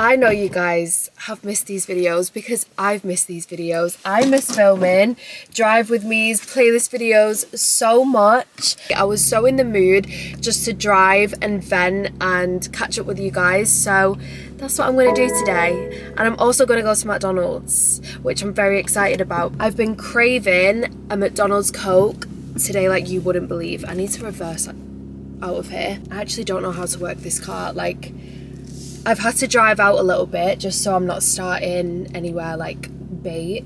I know you guys have missed these videos because I've missed these videos. I miss filming Drive With Me's playlist videos so much. I was so in the mood just to drive and vent and catch up with you guys. So that's what I'm going to do today. And I'm also going to go to McDonald's, which I'm very excited about. I've been craving a McDonald's Coke today like you wouldn't believe. I need to reverse out of here. I actually don't know how to work this car. Like, I've had to drive out a little bit just so I'm not starting anywhere like bait.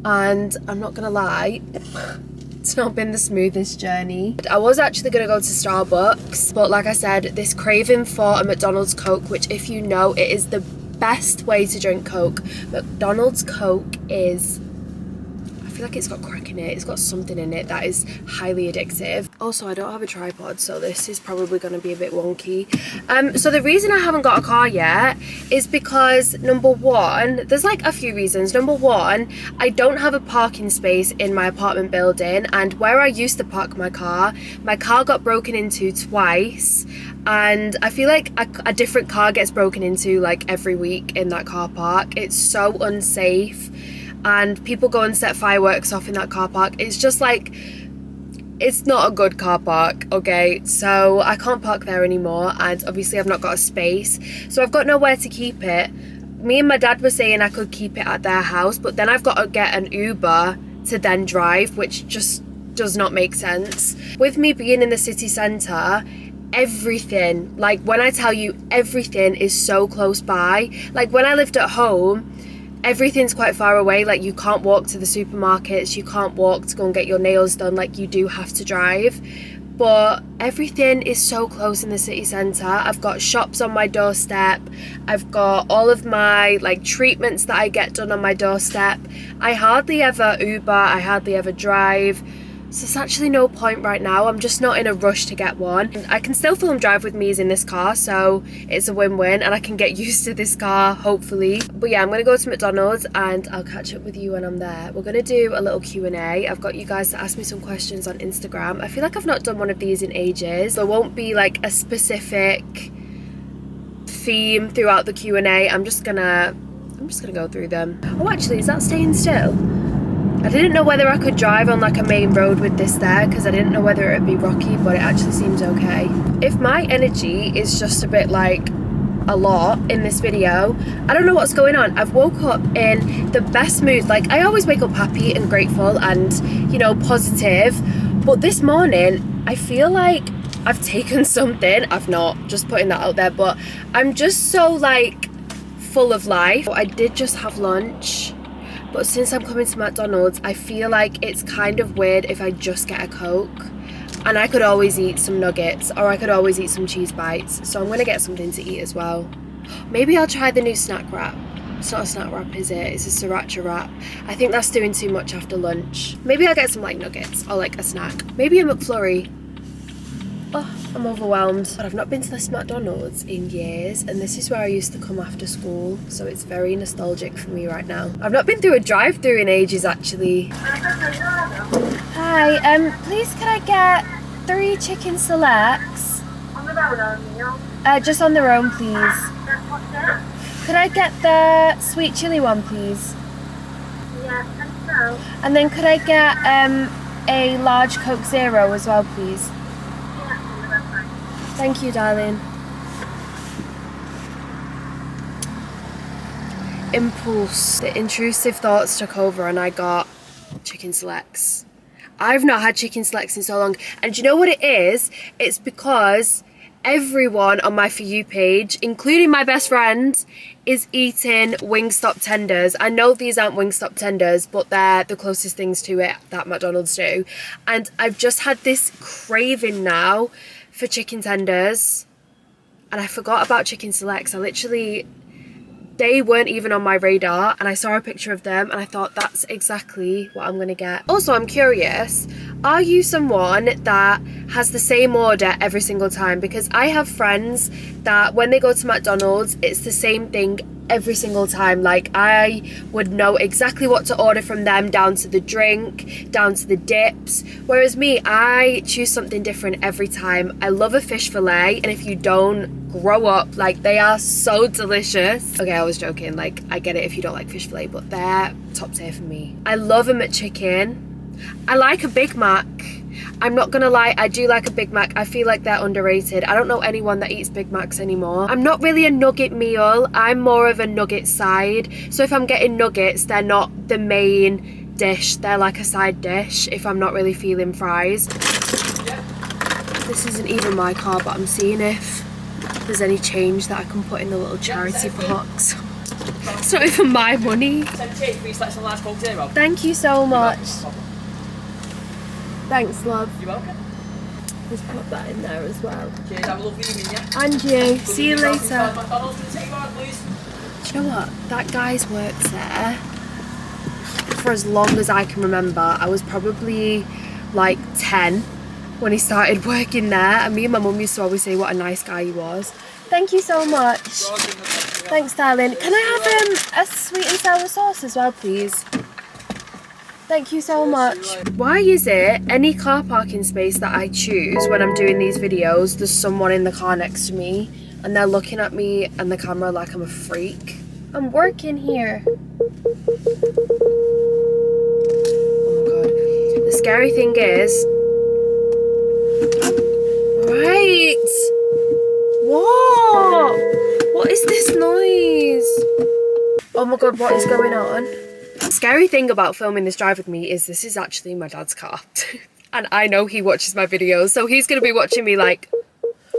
And I'm not gonna lie, it's not been the smoothest journey. I was actually gonna go to Starbucks, but like I said, this craving for a McDonald's Coke, which if you know, it is the best way to drink Coke. McDonald's Coke is, I feel like it's got crack in it. It's got something in it that is highly addictive. Also, I don't have a tripod, so this is probably going to be a bit wonky. So the reason I haven't got a car yet is because, number one, there's like a few reasons. Number one, I don't have a parking space in my apartment building, and where I used to park my car got broken into twice. And I feel like a different car gets broken into like every week in that car park. It's so unsafe. And people go and set fireworks off in that car park. It's just like, it's not a good car park, okay? So I can't park there anymore, and obviously I've not got a space, so I've got nowhere to keep it. Me and my dad were saying I could keep it at their house, but then I've got to get an Uber to then drive, which just does not make sense. With me being in the city centre, everything, like when I tell you everything is so close by. Like when I lived at home, everything's quite far away. Like you can't walk to the supermarkets, you can't walk to go and get your nails done, like you do have to drive. But everything is so close in the city centre. I've got shops on my doorstep, I've got all of my like treatments that I get done on my doorstep. I hardly ever Uber, I hardly ever drive. So there's actually no point right now. I'm just not in a rush to get one. I can still film Drive With Me's in this car, so it's a win-win, and I can get used to this car, hopefully. But yeah, I'm gonna go to McDonald's and I'll catch up with you when I'm there. We're gonna do a little Q&A. I've got you guys to ask me some questions on Instagram. I feel like I've not done one of these in ages. There won't be like a specific theme throughout the Q&A. I'm just gonna go through them. Oh, actually, is that staying still? I didn't know whether I could drive on like a main road with this there because I didn't know whether it would be rocky, but it actually seems okay. If my energy is just a bit like a lot in this video, I don't know what's going on. I've woke up in the best mood. Like I always wake up happy and grateful and, you know, positive. But this morning, I feel like I've taken something. I've not, just putting that out there, but I'm just so like full of life. I did just have lunch. But since I'm coming to McDonald's, I feel like it's kind of weird if I just get a Coke. And I could always eat some nuggets, or I could always eat some cheese bites. So I'm going to get something to eat as well. Maybe I'll try the new snack wrap. It's not a snack wrap, is it? It's a sriracha wrap. I think that's doing too much after lunch. Maybe I'll get some like nuggets or like a snack. Maybe a McFlurry. Oh, I'm overwhelmed. But I've not been to this McDonald's in years, and this is where I used to come after school, so it's very nostalgic for me right now. I've not been through a drive-thru in ages, actually. Hi, please could I get 3 chicken selects? Just on their own, please. Could I get the sweet chili one, please? Yeah, and so? And then could I get a large Coke Zero as well, please? Thank you, darling. Impulse. The intrusive thoughts took over and I got chicken selects. I've not had chicken selects in so long. And do you know what it is? It's because everyone on my For You page, including my best friend, is eating Wingstop tenders. I know these aren't Wingstop tenders, but they're the closest things to it that McDonald's do. And I've just had this craving now for chicken tenders, and I forgot about chicken selects. They weren't even on my radar, and I saw a picture of them and I thought that's exactly what I'm gonna get. Also, I'm curious, are you someone that has the same order every single time? Because I have friends that when they go to McDonald's, it's the same thing every single time. Like, I would know exactly what to order from them, down to the drink, down to the dips. Whereas me, I choose something different every time. I love a fish fillet, and if you don't, grow up. Like, they are so delicious. Okay, I was joking. Like, I get it if you don't like fish fillet, but they're top tier for me. I love a McChicken. I like a Big Mac. I'm not gonna lie, I do like a Big Mac. I feel like they're underrated. I don't know anyone that eats Big Macs anymore. I'm not really a nugget meal. I'm more of a nugget side. So if I'm getting nuggets, they're not the main dish. They're like a side dish if I'm not really feeling fries. This isn't even my car, but I'm seeing if there's any change that I can put in the little charity box. It's not even my money. Thank you so much. Thanks, love. You're welcome. Just put that in there as well. Cheers, have a lovely evening, yeah? And you. See you later. McDonald's, can you take you out, please? Do you know what? That guy's worked there for as long as I can remember. I was probably like 10 when he started working there, and me and my mum used to always say what a nice guy he was. Thank you so much. Thanks, darling. Can I have a sweet and sour sauce as well, please? Thank you so much. Why is it any car parking space that I choose when I'm doing these videos, there's someone in the car next to me and they're looking at me and the camera like I'm a freak? I'm working here. Oh my god. The scary thing is... Right! What? What is this noise? Oh my god, what is going on? The scary thing about filming this drive with me is this is actually my dad's car. And I know he watches my videos, so he's going to be watching me like,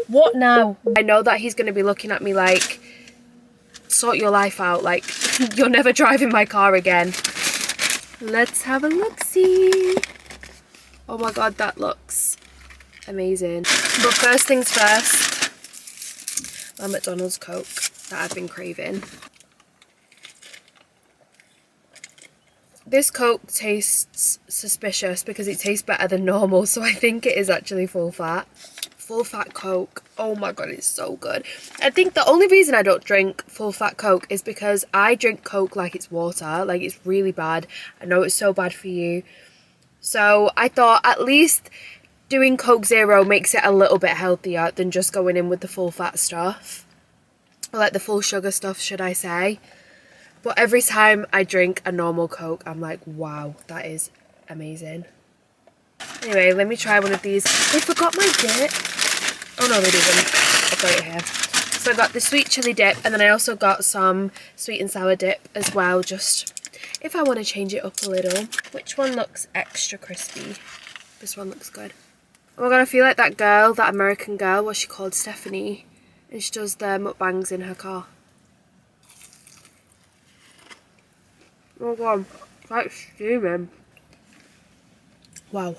what now? I know that he's going to be looking at me like, sort your life out, like, you're never driving my car again. Let's have a look-see. Oh my god, that looks amazing. But first things first, my McDonald's Coke that I've been craving. This Coke tastes suspicious because it tastes better than normal, so I think it is actually full fat. Full fat Coke. Oh my god, it's so good. I think the only reason I don't drink full fat Coke is because I drink Coke like it's water. Like, it's really bad. I know it's so bad for you. So I thought at least doing Coke Zero makes it a little bit healthier than just going in with the full fat stuff. Or like the full sugar stuff, should I say. But every time I drink a normal Coke, I'm like, wow, that is amazing. Anyway, let me try one of these. They forgot my dip. Oh no, they didn't. I've got it here. So I got the sweet chili dip, and then I also got some sweet and sour dip as well, just if I want to change it up a little. Which one looks extra crispy? This one looks good. Oh my god, I feel like that girl, that American girl, what's she called? Stephanie. And she does the mukbangs in her car. Oh god, that's steaming. Wow.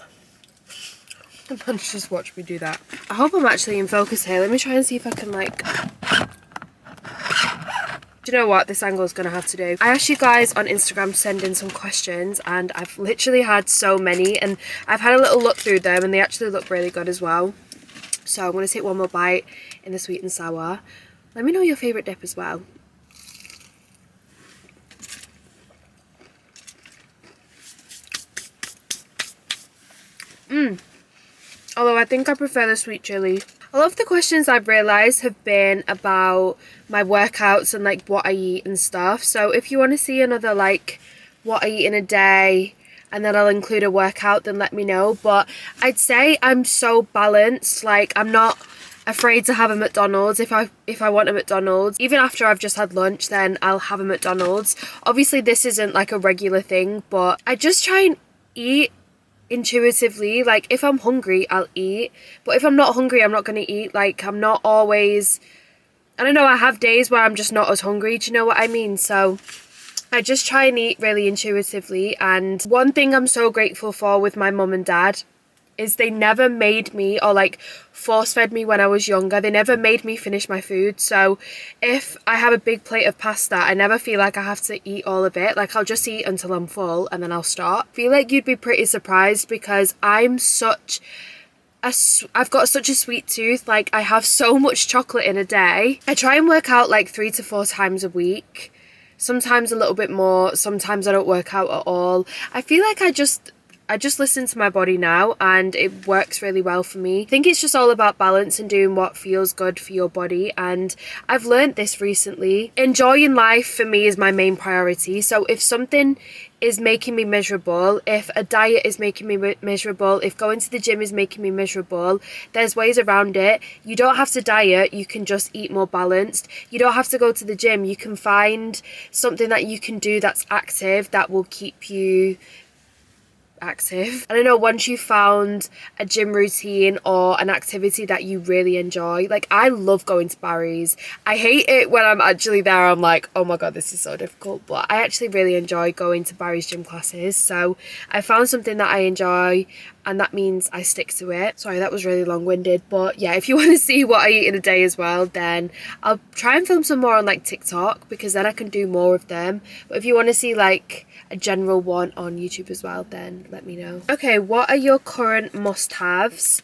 The man's just watched me do that. I hope I'm actually in focus here. Let me try and see if I can like... Do you know what this angle is going to have to do? I asked you guys on Instagram to send in some questions, and I've literally had so many, and I've had a little look through them and they actually look really good as well. So I'm going to take one more bite in the sweet and sour. Let me know your favourite dip as well. Although I think I prefer the sweet chili. A lot of the questions I've realised have been about my workouts and like what I eat and stuff. So if you want to see another like what I eat in a day and then I'll include a workout, then let me know. But I'd say I'm so balanced. Like, I'm not afraid to have a McDonald's if I want a McDonald's. Even after I've just had lunch, then I'll have a McDonald's. Obviously this isn't like a regular thing, but I just try and eat intuitively. Like, if I'm hungry, I'll eat, but if I'm not hungry, I'm not going to eat. Like, I'm not always, I don't know, I have days where I'm just not as hungry, do you know what I mean? So I just try and eat really intuitively. And one thing I'm so grateful for with my mum and dad is they never made me or like force fed me when I was younger. They never made me finish my food. So if I have a big plate of pasta, I never feel like I have to eat all of it. Like, I'll just eat until I'm full and then I'll stop. I feel like you'd be pretty surprised because I'm such I've got such a sweet tooth. Like, I have so much chocolate in a day. I try and work out like 3 to 4 times a week. Sometimes a little bit more. Sometimes I don't work out at all. I feel like I just listen to my body now, and it works really well for me. I think it's just all about balance and doing what feels good for your body, and I've learned this recently. Enjoying life for me is my main priority. So if something is making me miserable, if a diet is making me miserable, if going to the gym is making me miserable, there's ways around it. You don't have to diet, you can just eat more balanced. You don't have to go to the gym, you can find something that you can do that's active, that will keep you active. I don't know, once you've found a gym routine or an activity that you really enjoy, like I love going to Barry's. I hate it when I'm actually there, I'm like, oh my god, this is so difficult, but I actually really enjoy going to Barry's gym classes. So I found something that I enjoy, and that means I stick to it. Sorry, that was really long-winded, but yeah, if you want to see what I eat in a day as well, then I'll try and film some more on like TikTok, because then I can do more of them. But if you want to see like a general one on YouTube as well, then let me know. Okay, what are your current must-haves?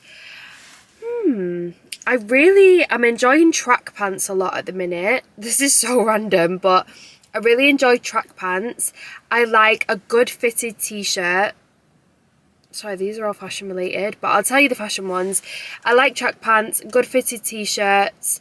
I'm enjoying track pants a lot at the minute. This is so random, but I really enjoy track pants. I like a good fitted t-shirt. Sorry, these are all fashion related, but I'll tell you the fashion ones. I like track pants, good fitted t-shirts,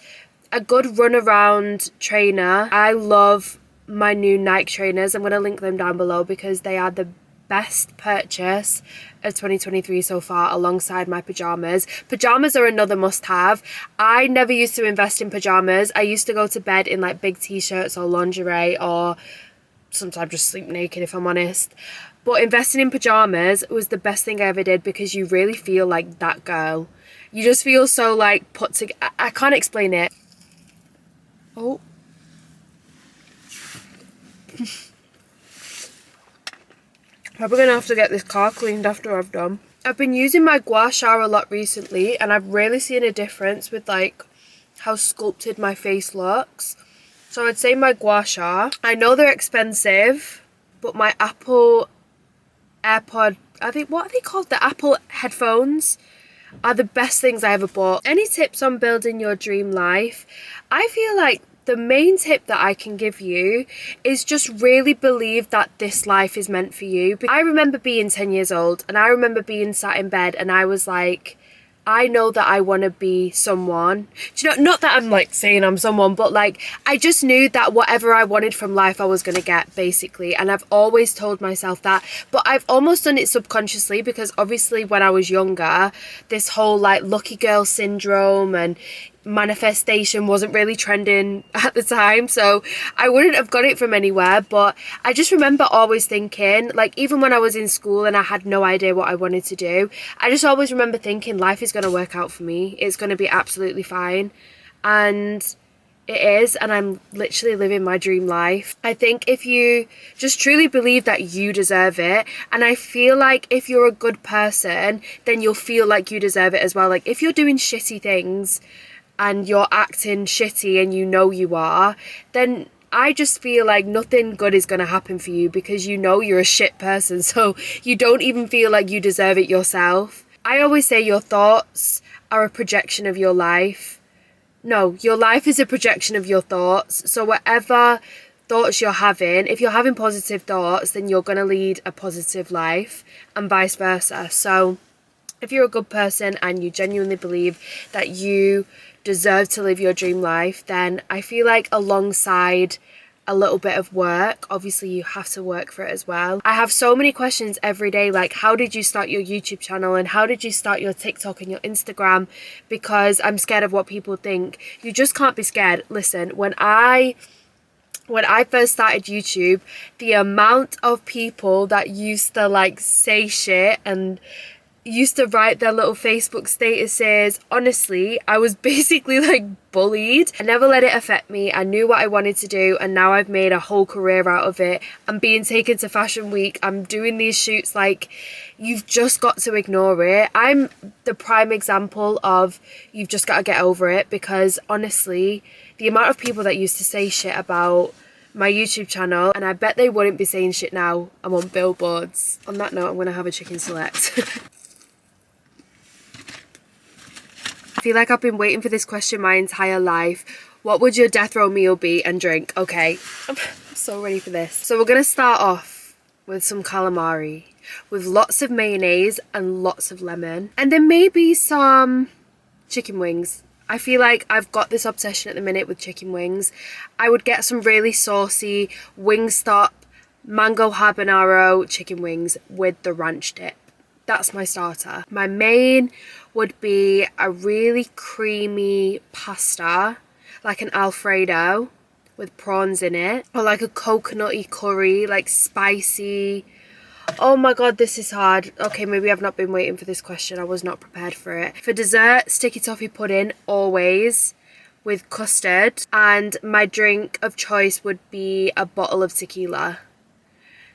a good run around trainer. I love my new Nike trainers. I'm going to link them down below because they are the best purchase of 2023 so far, alongside my pajamas. Pajamas are another must-have. I never used to invest in pajamas. I used to go to bed in like big t-shirts or lingerie, or sometimes just sleep naked if I'm honest. But investing in pajamas was the best thing I ever did, because you really feel like that girl. You just feel so like put together. I can't explain it. Oh. Probably gonna have to get this car cleaned after I've done. I've been using my gua sha a lot recently, and I've really seen a difference with like how sculpted my face looks. So I'd say my gua sha. I know they're expensive, but my Apple AirPod, what are they called? The Apple headphones are the best things I ever bought. Any tips on building your dream life? I feel like the main tip that I can give you is just really believe that this life is meant for you. I remember being 10 years old, and I remember being sat in bed, and I was like, I know that I want to be someone. Do you know, not that I'm like saying I'm someone, but like I just knew that whatever I wanted from life I was going to get, basically. And I've always told myself that, but I've almost done it subconsciously, because obviously when I was younger, this whole like lucky girl syndrome and manifestation wasn't really trending at the time, so I wouldn't have got it from anywhere. But I just remember always thinking, like even when I was in school and I had no idea what I wanted to do, I just always remember thinking life is going to work out for me, it's going to be absolutely fine. And it is, and I'm literally living my dream life. I think if you just truly believe that you deserve it, and I feel like if you're a good person, then you'll feel like you deserve it as well. Like if you're doing shitty things and you're acting shitty and you know you are, then I just feel like nothing good is going to happen for you, because you know you're a shit person, so you don't even feel like you deserve it yourself. I always say your thoughts are a projection of your life. No, your life is a projection of your thoughts. So whatever thoughts you're having, if you're having positive thoughts, then you're going to lead a positive life, and vice versa. So if you're a good person and you genuinely believe that you deserve to live your dream life, then I feel like alongside a little bit of work, obviously you have to work for it as well. I have so many questions every day, like how did you start your YouTube channel, and how did you start your TikTok and your Instagram, because I'm scared of what people think. You just can't be scared. Listen, when I first started YouTube, the amount of people that used to like say shit and used to write their little Facebook statuses, honestly, I was basically like bullied. I never let it affect me. I knew what I wanted to do, and now I've made a whole career out of it. I'm being taken to Fashion Week, I'm doing these shoots. Like, you've just got to ignore it. I'm the prime example of you've just got to get over it, because honestly, the amount of people that used to say shit about my YouTube channel, and I bet they wouldn't be saying shit now I'm on billboards. On that note, I'm gonna have a chicken select. I feel like I've been waiting for this question my entire life. What would your death row meal be and drink? Okay, I'm so ready for this. So we're gonna start off with some calamari with lots of mayonnaise and lots of lemon, and then maybe some chicken wings. I feel like I've got this obsession at the minute with chicken wings. I would get some really saucy Wingstop mango habanero chicken wings with the ranch dip. That's my starter. My main would be a really creamy pasta, like an Alfredo with prawns in it, or like a coconutty curry, like spicy. Oh my god, this is hard. Okay, maybe I've not been waiting for this question. I was not prepared for it. For dessert, sticky toffee pudding, always, with custard. And my drink of choice would be a bottle of tequila,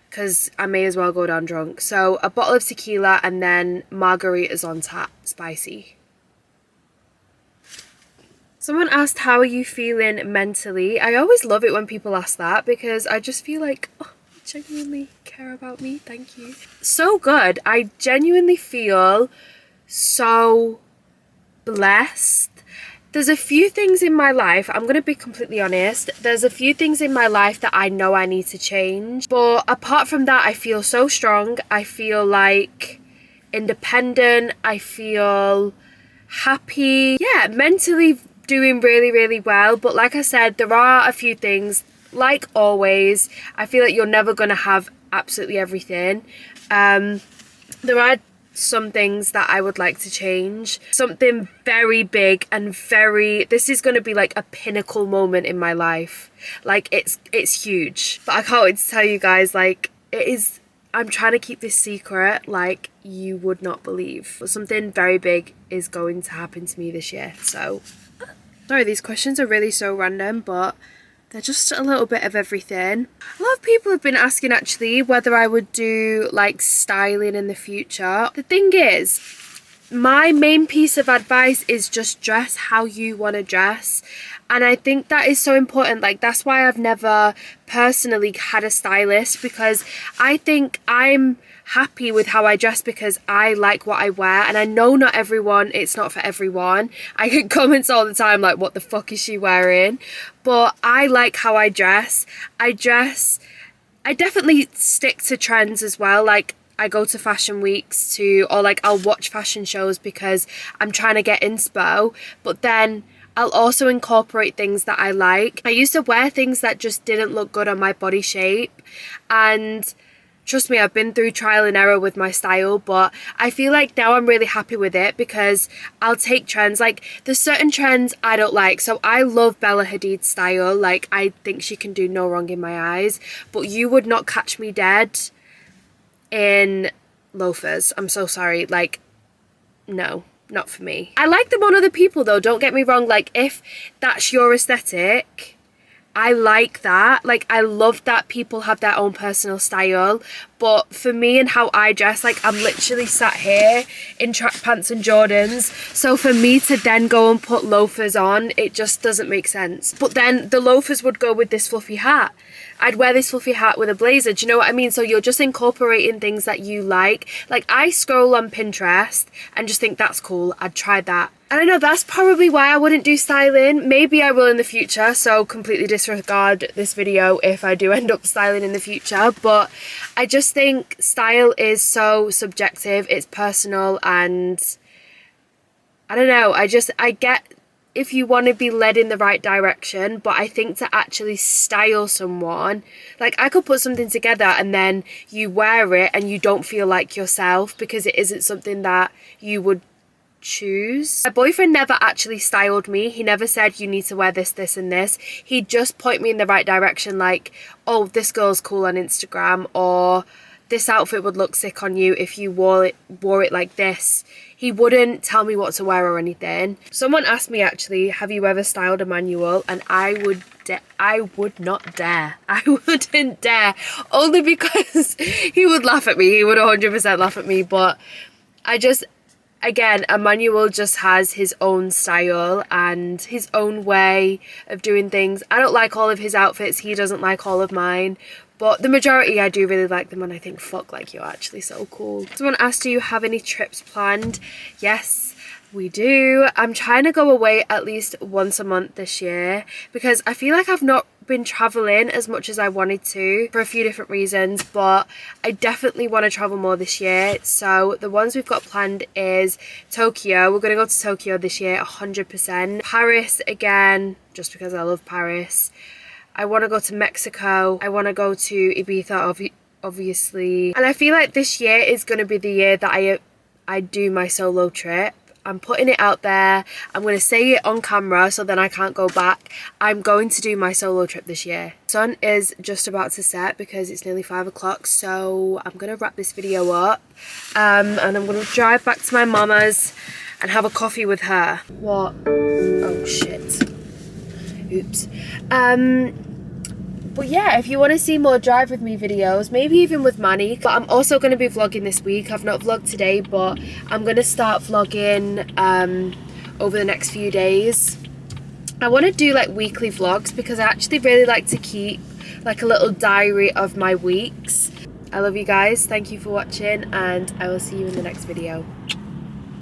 because I may as well go down drunk. So a bottle of tequila and then margaritas on tap, spicy. Someone asked, how are you feeling mentally? I always love it when people ask that, because I just feel like, oh, genuinely care about me. Thank you. So good. I genuinely feel so blessed. There's a few things in my life, I'm going to be completely honest, there's a few things in my life that I know I need to change, but apart from that, I feel so strong. I feel like independent. I feel happy. Yeah, mentally doing really well. But like I said, there are a few things. Like always, I feel like you're never going to have absolutely everything. There are some things that I would like to change. Something very big and this is going to be like a pinnacle moment in my life. Like it's huge. But I can't wait to tell you guys, like it is, I'm trying to keep this secret like you would not believe. But something very big is going to happen to me this year. So, sorry, these questions are really so random, but they're just a little bit of everything. A lot of people have been asking actually whether I would do like styling in the future. The thing is, my main piece of advice is just dress how you want to dress. And I think that is so important. Like that's why I've never personally had a stylist, because I think I'm happy with how I dress because I like what I wear. And I know not everyone, it's not for everyone. I get comments all the time like, what the fuck is she wearing? But I like how I dress. I definitely stick to trends as well. Like I go to fashion weeks or like I'll watch fashion shows because I'm trying to get inspo, but then I'll also incorporate things that I like. I used to wear things that just didn't look good on my body shape, and trust me, I've been through trial and error with my style, but I feel like now I'm really happy with it because I'll take trends. Like there's certain trends I don't like. So I love Bella Hadid's style. Like I think she can do no wrong in my eyes, but you would not catch me dead in loafers. I'm so sorry. Like, no, not for me. I like them on other people though, don't get me wrong. Like if that's your aesthetic, I like that. Like I love that people have their own personal style, but for me and how I dress, like I'm literally sat here in track pants and Jordans, so for me to then go and put loafers on, it just doesn't make sense. But then the loafers would go with this fluffy hat. I'd wear this fluffy hat with a blazer, do you know what I mean? So you're just incorporating things that you like. Like I scroll on Pinterest and just think that's cool, I'd try that. I don't know, that's probably why I wouldn't do styling. Maybe I will in the future, so completely disregard this video if I do end up styling in the future. But I just think style is so subjective, it's personal, and I don't know, I get if you want to be led in the right direction, but I think to actually style someone, like I could put something together and then you wear it and you don't feel like yourself because it isn't something that you would choose. My boyfriend never actually styled me. He never said you need to wear this, this and this. He'd just point me in the right direction, like, oh, this girl's cool on Instagram, or this outfit would look sick on you if you wore it like this. He wouldn't tell me what to wear or anything. Someone asked me actually, have you ever styled a manual? And I would not dare. I wouldn't dare, only because he would laugh at me. He would 100% laugh at me. But again, Emmanuel just has his own style and his own way of doing things. I don't like all of his outfits. He doesn't like all of mine. But the majority, I do really like them, and I think, fuck, like, you're actually so cool. Someone asked, do you have any trips planned? Yes, We do. I'm trying to go away at least once a month this year because I feel like I've not been traveling as much as I wanted to for a few different reasons, but I definitely want to travel more this year. So the ones we've got planned is Tokyo. We're going to go to Tokyo this year 100%. Paris again, just because I love Paris. I want to go to Mexico. I want to go to Ibiza obviously, and I feel like this year is going to be the year that I do my solo trip. I'm putting it out there. I'm going to say it on camera so then I can't go back. I'm going to do my solo trip this year. Sun is just about to set because it's nearly 5 o'clock, so I'm going to wrap this video up and I'm going to drive back to my mama's and have a coffee with her. What? Oh shit. Oops. But yeah, if you want to see more drive with me videos, maybe even with Manny, but I'm also going to be vlogging this week. I've not vlogged today, but I'm going to start vlogging over the next few days. I want to do like weekly vlogs because I actually really like to keep like a little diary of my weeks. I love you guys. Thank you for watching and I will see you in the next video.